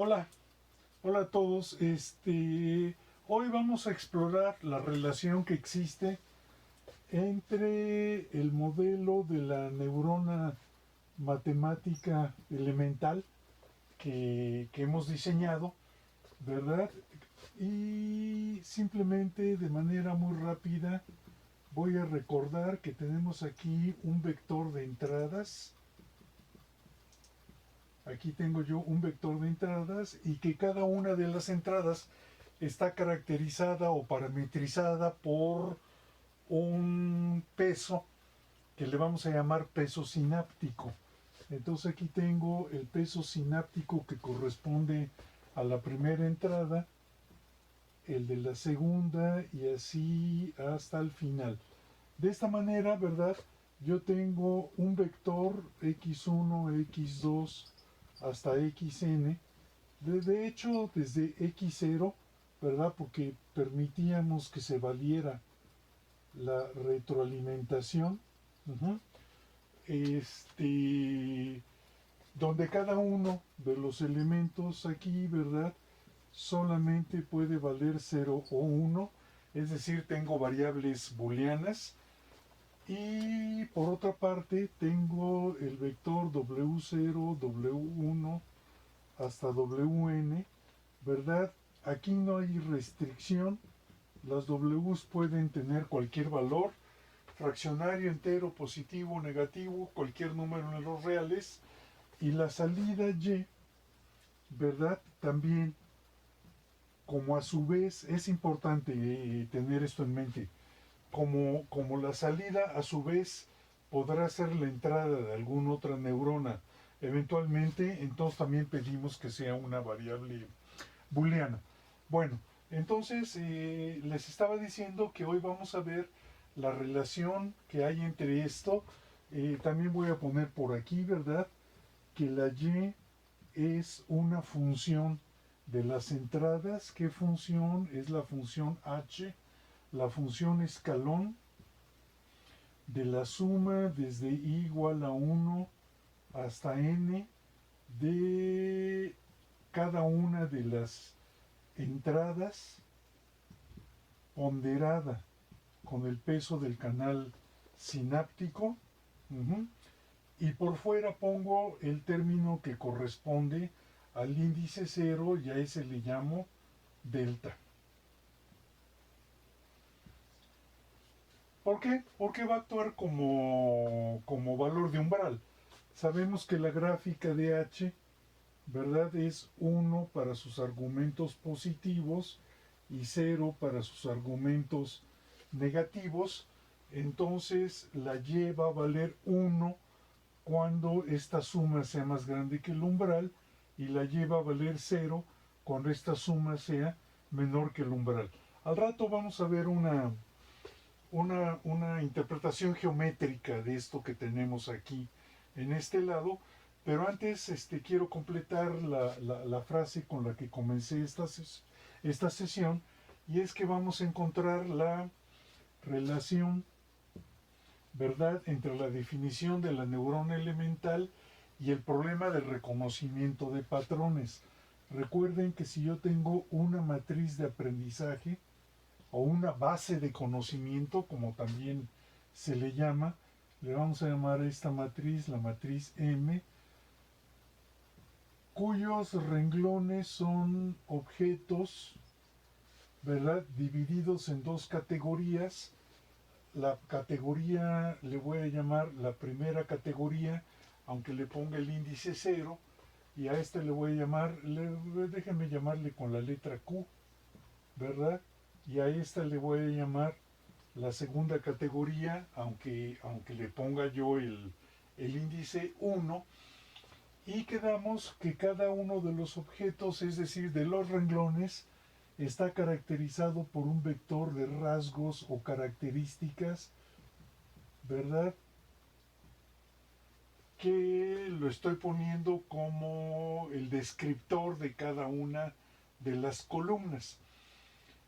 Hola, hola a todos. Hoy vamos a explorar la relación que existe entre el modelo de la neurona matemática elemental que hemos diseñado, ¿verdad? Y simplemente de manera muy rápida voy a recordar que tenemos aquí un vector de entradas. Aquí tengo yo un vector de entradas y que cada una de las entradas está caracterizada o parametrizada por un peso que le vamos a llamar peso sináptico. Entonces aquí tengo el peso sináptico que corresponde a la primera entrada, el de la segunda y así hasta el final. De esta manera, ¿verdad? Yo tengo un vector x1, x2 hasta xn. De hecho, desde x0, ¿verdad? Porque permitíamos que se valiera la retroalimentación. Uh-huh. Donde cada uno de los elementos aquí, ¿verdad? Solamente puede valer 0 o 1, es decir, tengo variables booleanas. Y por otra parte tengo el vector W0, W1 hasta Wn, ¿verdad? Aquí no hay restricción, las Ws pueden tener cualquier valor, fraccionario, entero, positivo, negativo, cualquier número en los reales, y la salida Y, ¿verdad? También, como a su vez, es importante tener esto en mente, como la salida a su vez podrá ser la entrada de alguna otra neurona eventualmente, entonces también pedimos que sea una variable booleana. Bueno, entonces les estaba diciendo que hoy vamos a ver la relación que hay entre esto. También voy a poner por aquí, ¿verdad? Que la Y es una función de las entradas. ¿Qué función? Es la función h, la función escalón de la suma desde i igual a 1 hasta n de cada una de las entradas ponderada con el peso del canal sináptico. Uh-huh. Y por fuera pongo el término que corresponde al índice 0 y a ese le llamo delta. ¿Por qué? Porque va a actuar como valor de umbral. Sabemos que la gráfica de h, ¿verdad? Es 1 para sus argumentos positivos y 0 para sus argumentos negativos. Entonces la y va a valer 1 cuando esta suma sea más grande que el umbral y la y va a valer 0 cuando esta suma sea menor que el umbral. Al rato vamos a ver una interpretación geométrica de esto que tenemos aquí en este lado, pero antes quiero completar la frase con la que comencé esta sesión, y es que vamos a encontrar la relación, ¿verdad?, entre la definición de la neurona elemental y el problema del reconocimiento de patrones. Recuerden que si yo tengo una matriz de aprendizaje, o una base de conocimiento, como también se le llama, le vamos a llamar a esta matriz la matriz M, cuyos renglones son objetos, ¿verdad?, divididos en dos categorías. La categoría le voy a llamar la primera categoría, aunque le ponga el índice 0, y a este le voy a llamar, déjenme llamarle con la letra Q, ¿verdad? Y a esta le voy a llamar la segunda categoría, aunque le ponga yo el índice 1, y quedamos que cada uno de los objetos, es decir, de los renglones, está caracterizado por un vector de rasgos o características, ¿verdad?, que lo estoy poniendo como el descriptor de cada una de las columnas.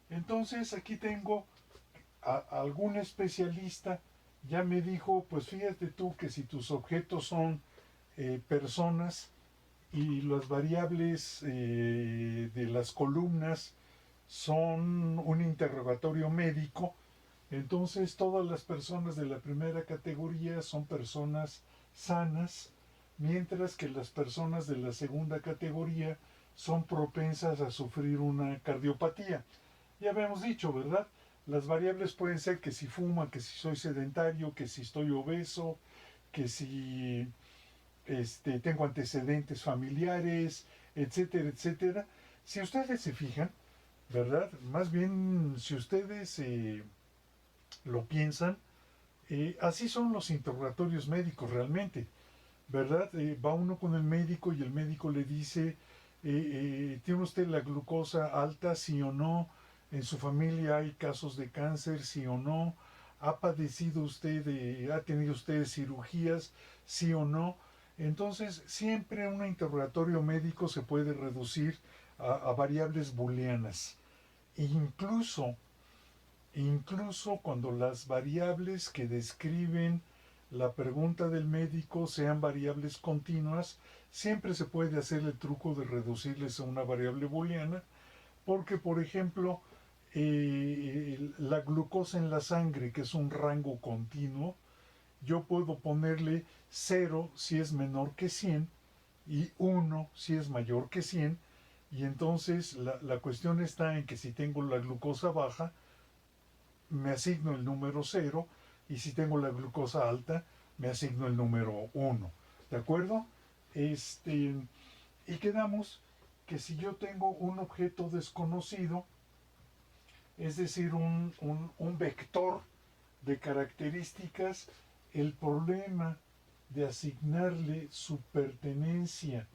Entonces aquí tengo algún especialista ya me dijo, pues fíjate tú que si tus objetos son personas, y las variables de las columnas son un interrogatorio médico, entonces todas las personas de la primera categoría son personas sanas, mientras que las personas de la segunda categoría son propensas a sufrir una cardiopatía. Ya habíamos dicho, ¿verdad? Las variables pueden ser que si fuma, que si soy sedentario, que si estoy obeso, que si tengo antecedentes familiares, etcétera, etcétera. Si ustedes se fijan, ¿verdad? Más bien, si ustedes lo piensan, así son los interrogatorios médicos realmente, ¿verdad? Va uno con el médico y el médico le dice, ¿tiene usted la glucosa alta, sí o no? ¿En su familia hay casos de cáncer, sí o no? ¿Ha padecido usted, ha tenido usted cirugías, sí o no? Entonces, siempre un interrogatorio médico se puede reducir a variables booleanas. Incluso Incluso cuando las variables que describen la pregunta del médico sean variables continuas, siempre se puede hacer el truco de reducirles a una variable booleana, porque por ejemplo, la glucosa en la sangre, que es un rango continuo, yo puedo ponerle 0 si es menor que 100 y 1 si es mayor que 100, y entonces la cuestión está en que si tengo la glucosa baja, me asigno el número 0 y si tengo la glucosa alta, me asigno el número 1. ¿De acuerdo? Y quedamos que si yo tengo un objeto desconocido, es decir, un vector de características, el problema de asignarle su pertenencia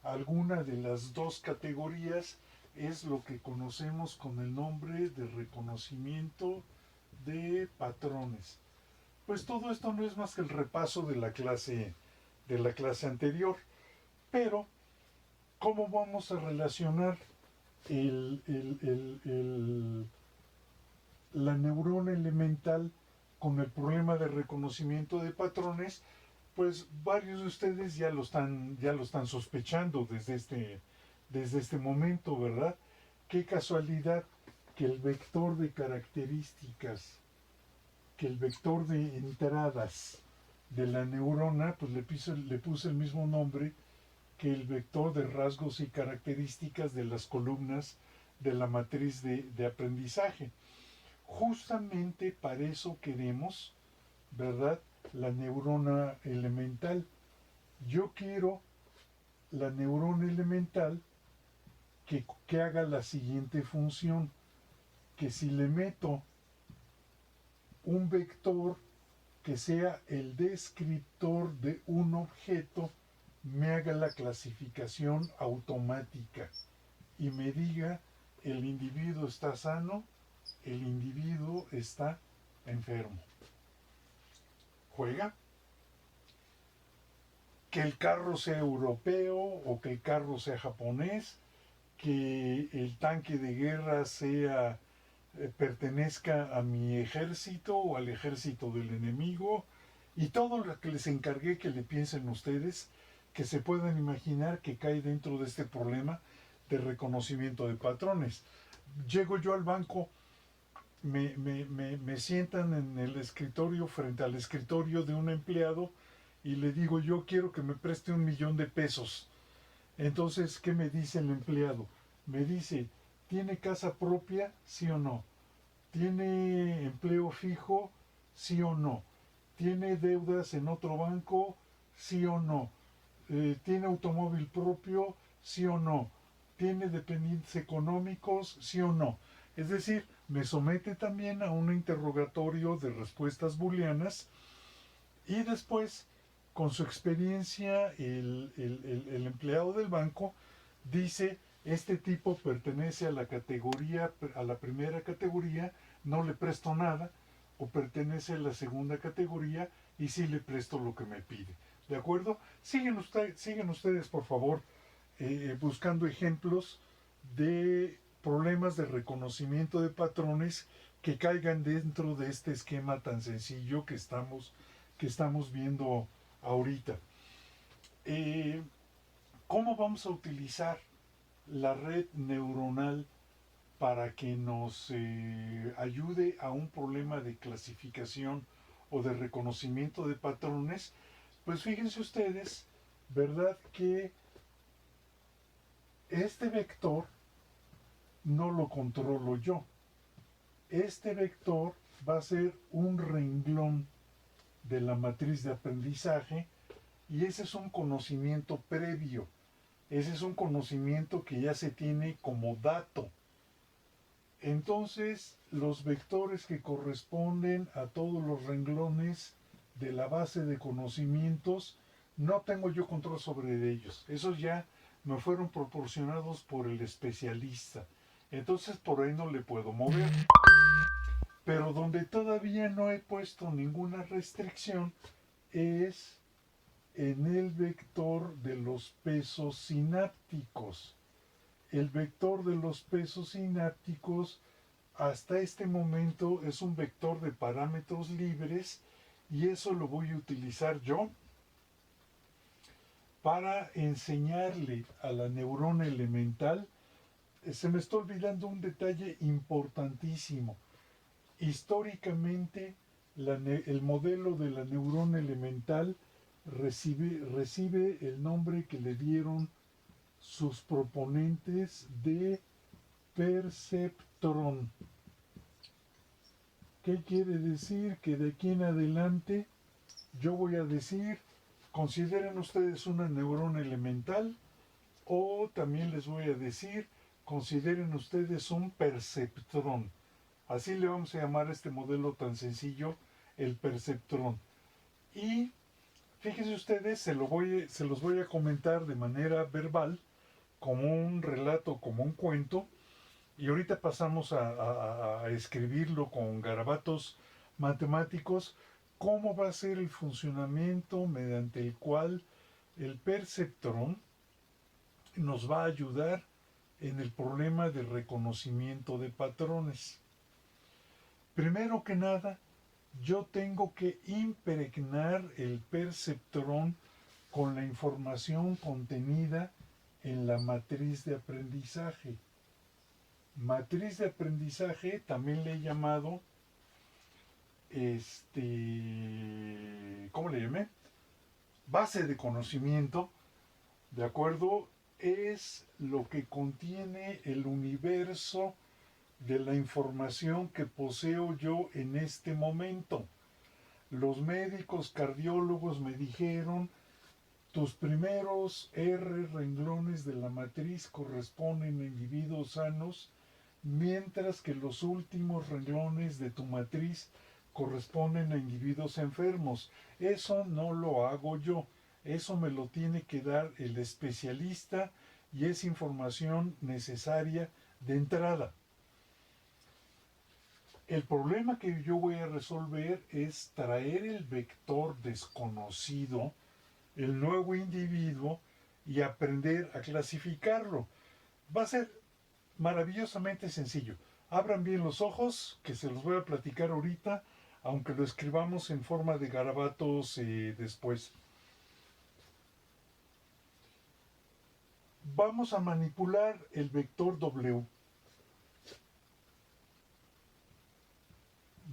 a alguna de las dos categorías es lo que conocemos con el nombre de reconocimiento de patrones. Pues todo esto no es más que el repaso de la clase anterior, pero ¿cómo vamos a relacionar el, el, el, el, la neurona elemental con el problema de reconocimiento de patrones? Pues varios de ustedes ya lo están sospechando desde este momento, ¿verdad? Qué casualidad que el vector de características, que el vector de entradas de la neurona, pues le puse el mismo nombre que el vector de rasgos y características de las columnas de la matriz de aprendizaje. Justamente para eso queremos, ¿verdad?, la neurona elemental. Yo quiero la neurona elemental que haga la siguiente función, que si le meto un vector que sea el descriptor de un objeto, me haga la clasificación automática y me diga el individuo está sano, el individuo está enfermo. ¿Juega? Que el carro sea europeo o que el carro sea japonés, que el tanque de guerra pertenezca a mi ejército o al ejército del enemigo, y todo lo que les encargué que le piensen ustedes, que se puedan imaginar que cae dentro de este problema de reconocimiento de patrones. Llego yo al banco, me sientan en el escritorio, frente al escritorio de un empleado, y le digo, yo quiero que me preste 1,000,000 de pesos. Entonces, ¿qué me dice el empleado? Me dice, ¿tiene casa propia? ¿Sí o no? ¿Tiene empleo fijo? ¿Sí o no? ¿Tiene deudas en otro banco? ¿Sí o no? ¿Tiene automóvil propio? ¿Sí o no? ¿Tiene dependientes económicos? ¿Sí o no? Es decir, me somete también a un interrogatorio de respuestas booleanas, y después, con su experiencia, el empleado del banco dice, este tipo pertenece a la categoría, a la primera categoría, no le presto nada, o pertenece a la segunda categoría y sí le presto lo que me pide. ¿De acuerdo? Siguen ustedes, por favor, buscando ejemplos de problemas de reconocimiento de patrones que caigan dentro de este esquema tan sencillo que estamos viendo ahorita. ¿Cómo vamos a utilizar la red neuronal para que nos ayude a un problema de clasificación o de reconocimiento de patrones? Pues fíjense ustedes, ¿verdad? Que este vector no lo controlo yo. Este vector va a ser un renglón de la matriz de aprendizaje y ese es un conocimiento previo. Ese es un conocimiento que ya se tiene como dato. Entonces, los vectores que corresponden a todos los renglones de la base de conocimientos, no tengo yo control sobre ellos. Esos ya me fueron proporcionados por el especialista. Entonces, por ahí no le puedo mover. Pero donde todavía no he puesto ninguna restricción es en el vector de los pesos sinápticos. El vector de los pesos sinápticos hasta este momento es un vector de parámetros libres y eso lo voy a utilizar yo para enseñarle a la neurona elemental. Se me está olvidando un detalle importantísimo. Históricamente, el modelo de la neurona elemental recibe el nombre que le dieron sus proponentes de perceptrón. ¿Qué quiere decir? Que de aquí en adelante yo voy a decir, consideren ustedes una neurona elemental, o también les voy a decir, consideren ustedes un perceptrón. Así le vamos a llamar a este modelo tan sencillo, el perceptrón. Y fíjense ustedes, se los voy a comentar de manera verbal, como un relato, como un cuento, y ahorita pasamos a escribirlo con garabatos matemáticos, cómo va a ser el funcionamiento mediante el cual el perceptrón nos va a ayudar en el problema de reconocimiento de patrones. Primero que nada, yo tengo que impregnar el perceptrón con la información contenida en la matriz de aprendizaje. Matriz de aprendizaje también le he llamado, ¿cómo le llamé? Base de conocimiento, ¿de acuerdo? Es lo que contiene el universo de la información que poseo yo en este momento. Los médicos cardiólogos me dijeron, tus primeros R renglones de la matriz corresponden a individuos sanos, mientras que los últimos renglones de tu matriz corresponden a individuos enfermos. Eso no lo hago yo, eso me lo tiene que dar el especialista y es información necesaria de entrada. El problema que yo voy a resolver es traer el vector desconocido, el nuevo individuo, y aprender a clasificarlo. Va a ser maravillosamente sencillo. Abran bien los ojos, que se los voy a platicar ahorita, aunque lo escribamos en forma de garabatos después. Vamos a manipular el vector W.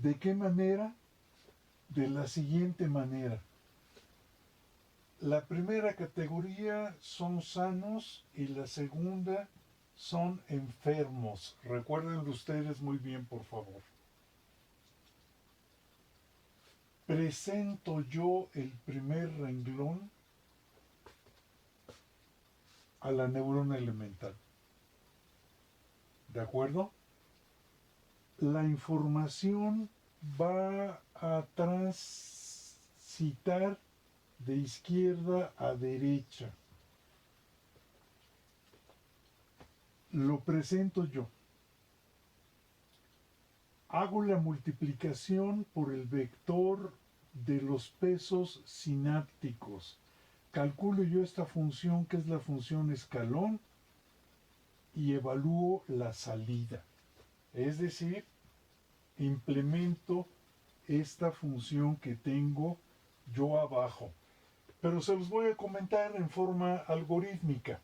¿De qué manera? De la siguiente manera. La primera categoría son sanos y la segunda son enfermos. Recuérdenlo ustedes muy bien, por favor. Presento yo el primer renglón a la neurona elemental. ¿De acuerdo? La información va a transitar de izquierda a derecha. Lo presento yo. Hago la multiplicación por el vector de los pesos sinápticos. Calculo yo esta función, que es la función escalón, y evalúo la salida. Es decir, implemento esta función que tengo yo abajo. pero se los voy a comentar en forma algorítmica.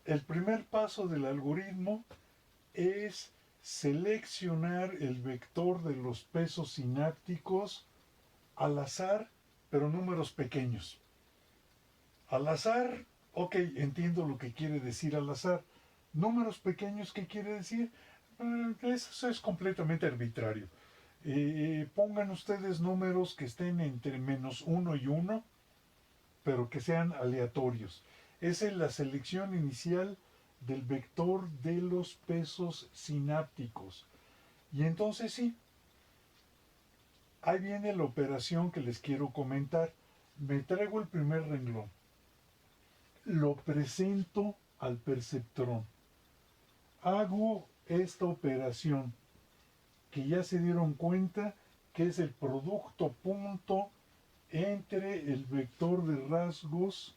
El primer paso del algoritmo es seleccionar el vector de los pesos sinápticos al azar, pero números pequeños. Al azar, ok, entiendo lo que quiere decir al azar. Números pequeños, ¿qué quiere decir? Eso es completamente arbitrario. Pongan ustedes números que estén entre -1 y 1, pero que sean aleatorios. Esa es la selección inicial del vector de los pesos sinápticos. Y entonces sí, ahí viene la operación que les quiero comentar. Me traigo el primer renglón, lo presento al perceptrón, hago esta operación que ya se dieron cuenta que es el producto punto entre el vector de rasgos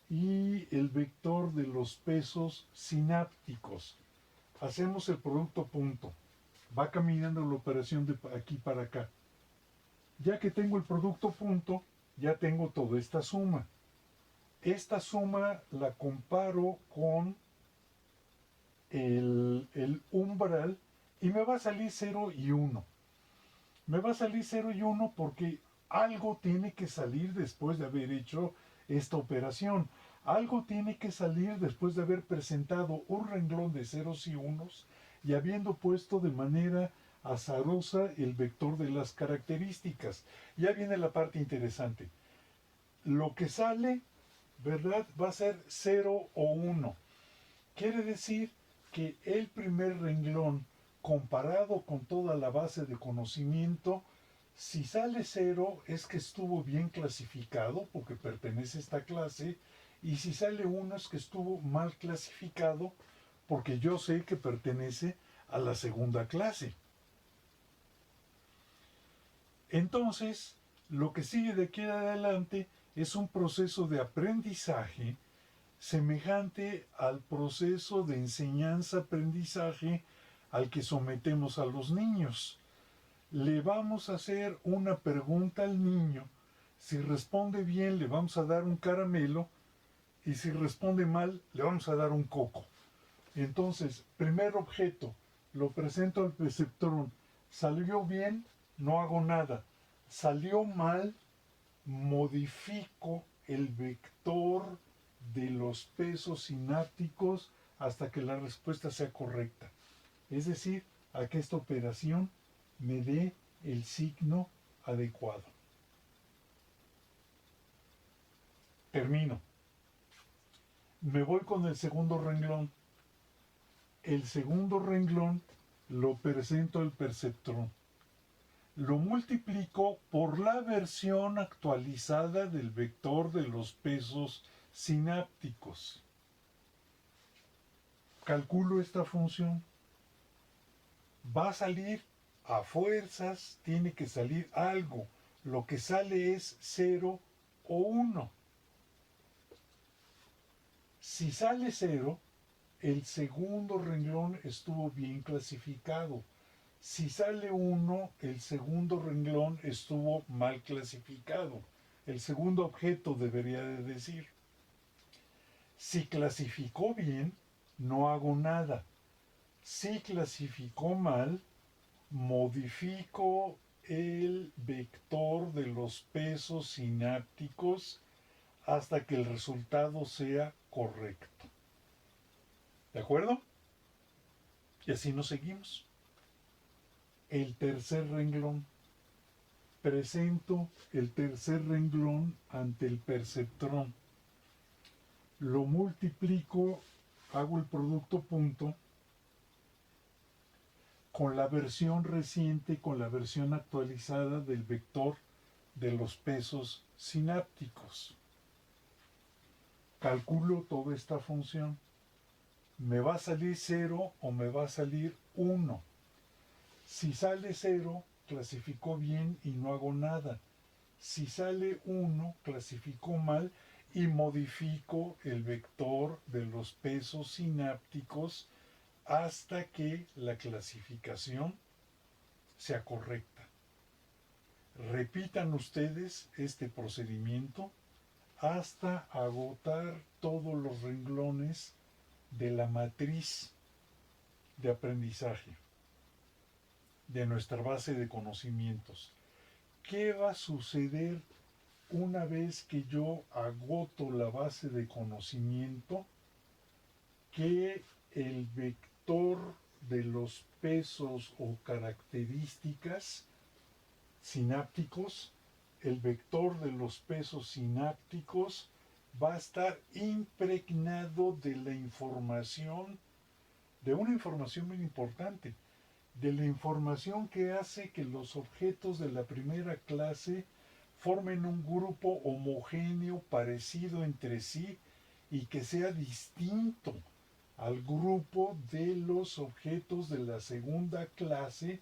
y el vector de los pesos sinápticos. Hacemos el producto punto. Va caminando la operación de aquí para acá. Ya que tengo el producto punto, ya tengo toda esta suma. Esta suma la comparo con el umbral y me va a salir 0 y 1. Me va a salir 0 y 1 porque algo tiene que salir después de haber hecho esta operación. Algo tiene que salir después de haber presentado un renglón de ceros y unos y habiendo puesto de manera azarosa el vector de las características. Ya viene la parte interesante. Lo que sale, ¿verdad? Va a ser 0 o 1. Quiere decir que el primer renglón, comparado con toda la base de conocimiento, si sale 0 es que estuvo bien clasificado porque pertenece a esta clase, y si sale 1 es que estuvo mal clasificado porque yo sé que pertenece a la segunda clase. Entonces, lo que sigue de aquí en adelante es un proceso de aprendizaje semejante al proceso de enseñanza-aprendizaje al que sometemos a los niños. Le vamos a hacer una pregunta al niño, si responde bien le vamos a dar un caramelo y si responde mal le vamos a dar un coco. Entonces, primer objeto, lo presento al perceptrón, salió bien, no hago nada, salió mal, modifico el vector de los pesos sinápticos hasta que la respuesta sea correcta. Es decir, a que esta operación me dé el signo adecuado. Termino. Me voy con el segundo renglón. El segundo renglón lo presento al perceptrón. Lo multiplico por la versión actualizada del vector de los pesos sinápticos. Calculo esta función. Va a salir a fuerzas, tiene que salir algo. Lo que sale es 0 o 1. Si sale 0, el segundo renglón estuvo bien clasificado. Si sale 1, el segundo renglón estuvo mal clasificado. El segundo objeto debería de decir. Si clasificó bien, no hago nada. Si clasificó mal, modifico el vector de los pesos sinápticos hasta que el resultado sea correcto. ¿De acuerdo? Y así nos seguimos. El tercer renglón. Presento el tercer renglón ante el perceptrón. Lo multiplico, hago el producto punto con la versión reciente, con la versión actualizada del vector de los pesos sinápticos. Calculo toda esta función. ¿Me va a salir 0 o me va a salir 1? Si sale 0, clasificó bien y no hago nada. Si sale 1, clasificó mal y modifico el vector de los pesos sinápticos hasta que la clasificación sea correcta. Repitan ustedes este procedimiento hasta agotar todos los renglones de la matriz de aprendizaje, de nuestra base de conocimientos. ¿Qué va a suceder una vez que yo agoto la base de conocimiento? Que el vector de los pesos o características sinápticos, el vector de los pesos sinápticos va a estar impregnado de la información, de una información muy importante, de la información que hace que los objetos de la primera clase formen un grupo homogéneo, parecido entre sí y que sea distinto al grupo de los objetos de la segunda clase,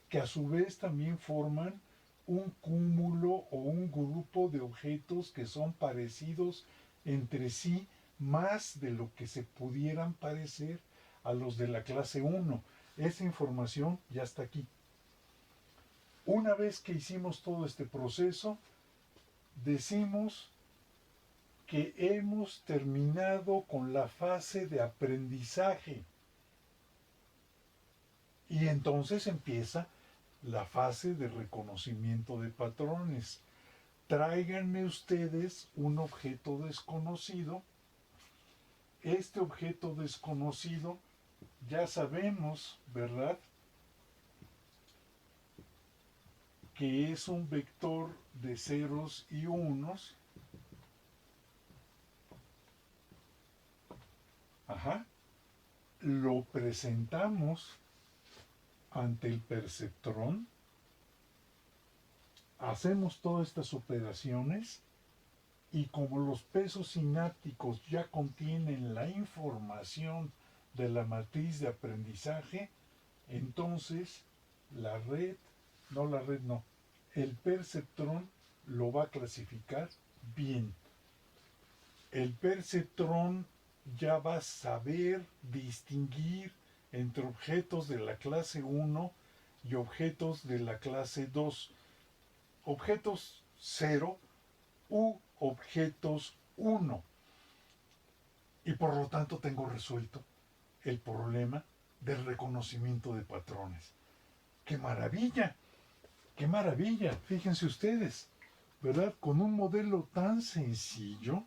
que a su vez también forman un cúmulo o un grupo de objetos que son parecidos entre sí más de lo que se pudieran parecer a los de la clase 1. Esa información ya está aquí. Una vez que hicimos todo este proceso, decimos que hemos terminado con la fase de aprendizaje. Y entonces empieza la fase de reconocimiento de patrones. Tráiganme ustedes un objeto desconocido. Este objeto desconocido ya sabemos, ¿verdad?, que es un vector de ceros y unos. Ajá. Lo presentamos ante el perceptrón. Hacemos todas estas operaciones y como los pesos sinápticos ya contienen la información de la matriz de aprendizaje, entonces el perceptrón lo va a clasificar bien. El perceptrón ya va a saber distinguir entre objetos de la clase 1 y objetos de la clase 2, objetos 0 u objetos 1. Y por lo tanto tengo resuelto el problema del reconocimiento de patrones. ¡Qué maravilla! ¡Qué maravilla! Fíjense ustedes, ¿verdad? Con un modelo tan sencillo,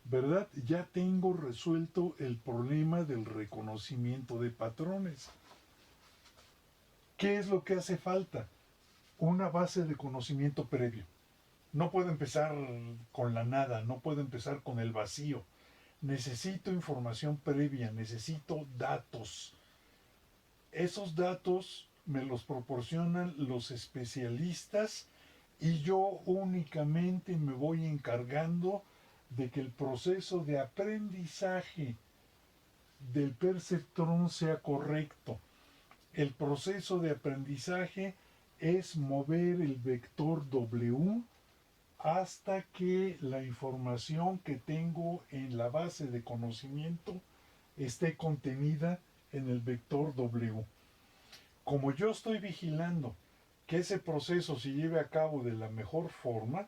¿verdad? Ya tengo resuelto el problema del reconocimiento de patrones. ¿Qué es lo que hace falta? Una base de conocimiento previo. No puedo empezar con la nada, no puedo empezar con el vacío. Necesito información previa, necesito datos. Esos datos me los proporcionan los especialistas y yo únicamente me voy encargando de que el proceso de aprendizaje del perceptrón sea correcto. El proceso de aprendizaje es mover el vector W hasta que la información que tengo en la base de conocimiento esté contenida en el vector W. Como yo estoy vigilando que ese proceso se lleve a cabo de la mejor forma,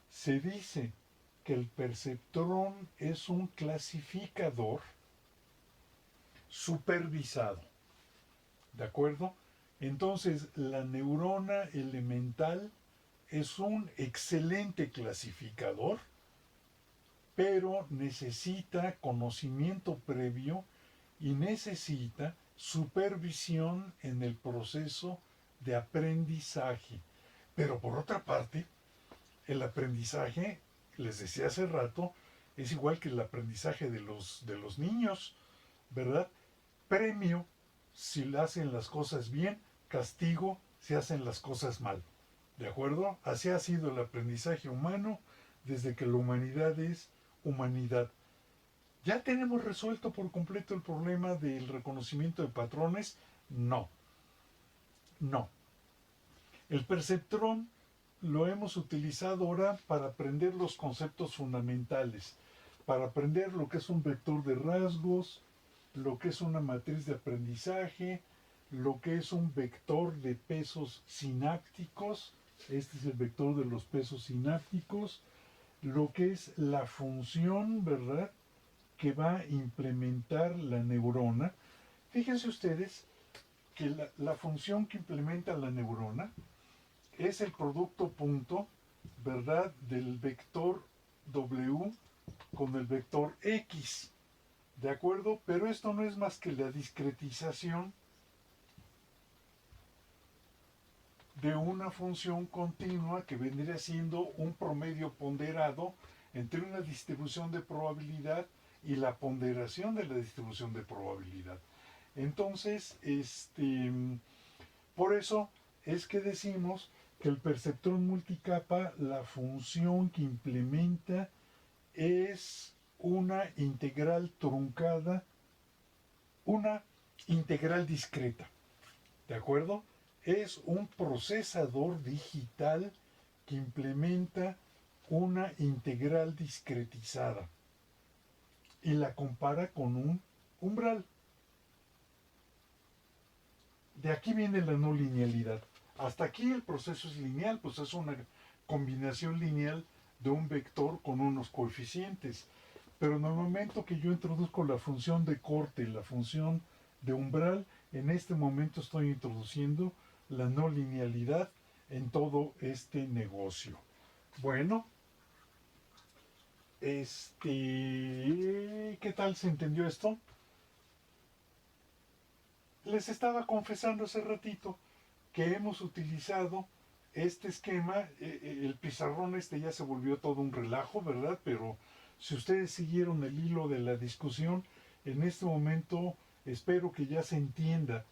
se dice que el perceptrón es un clasificador supervisado. ¿De acuerdo? Entonces, la neurona elemental es un excelente clasificador, pero necesita conocimiento previo y necesita supervisión en el proceso de aprendizaje. Pero por otra parte, el aprendizaje, les decía hace rato, es igual que el aprendizaje de los niños, ¿verdad? Premio si hacen las cosas bien, castigo si hacen las cosas mal. ¿De acuerdo? Así ha sido el aprendizaje humano desde que la humanidad es humanidad. ¿Ya tenemos resuelto por completo el problema del reconocimiento de patrones? No. No. El perceptrón lo hemos utilizado ahora para aprender los conceptos fundamentales, para aprender lo que es un vector de rasgos, lo que es una matriz de aprendizaje, lo que es un vector de pesos sinápticos, Este es el vector de los pesos sinápticos, lo que es la función, ¿verdad?, que va a implementar la neurona. Fíjense ustedes que la función que implementa la neurona es el producto punto, ¿verdad?, del vector W con el vector X, ¿de acuerdo? Pero esto no es más que la discretización de una función continua que vendría siendo un promedio ponderado entre una distribución de probabilidad y la ponderación de la distribución de probabilidad. Entonces, por eso es que decimos que el perceptrón multicapa, la función que implementa es una integral truncada, una integral discreta, ¿de acuerdo? Es un procesador digital que implementa una integral discretizada y la compara con un umbral. De aquí viene la no linealidad. Hasta aquí el proceso es lineal, pues es una combinación lineal de un vector con unos coeficientes. Pero en el momento que yo introduzco la función de corte y la función de umbral, en este momento estoy introduciendo la no linealidad en todo este negocio. Bueno, ¿qué tal se entendió esto? Les estaba confesando hace ratito que hemos utilizado este esquema, el pizarrón ya se volvió todo un relajo, ¿verdad? Pero si ustedes siguieron el hilo de la discusión, en este momento espero que ya se entienda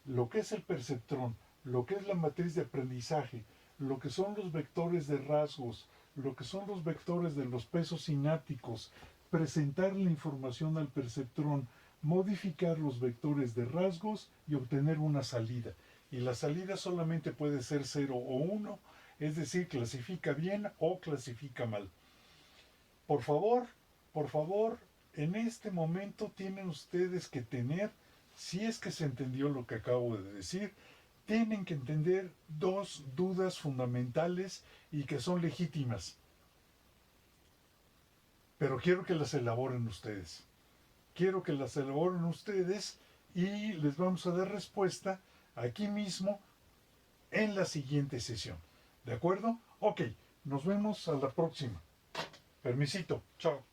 lo que es el perceptrón, lo que es la matriz de aprendizaje, lo que son los vectores de rasgos, lo que son los vectores de los pesos sinápticos, presentar la información al perceptrón, modificar los vectores de rasgos y obtener una salida. Y la salida solamente puede ser 0 o 1, es decir, clasifica bien o clasifica mal. Por favor, en este momento tienen ustedes que tener, si es que se entendió lo que acabo de decir, tienen que entender dos dudas fundamentales y que son legítimas. Pero quiero que las elaboren ustedes. Quiero que las elaboren ustedes y les vamos a dar respuesta aquí mismo en la siguiente sesión. ¿De acuerdo? Ok, nos vemos a la próxima. Permisito. Chao.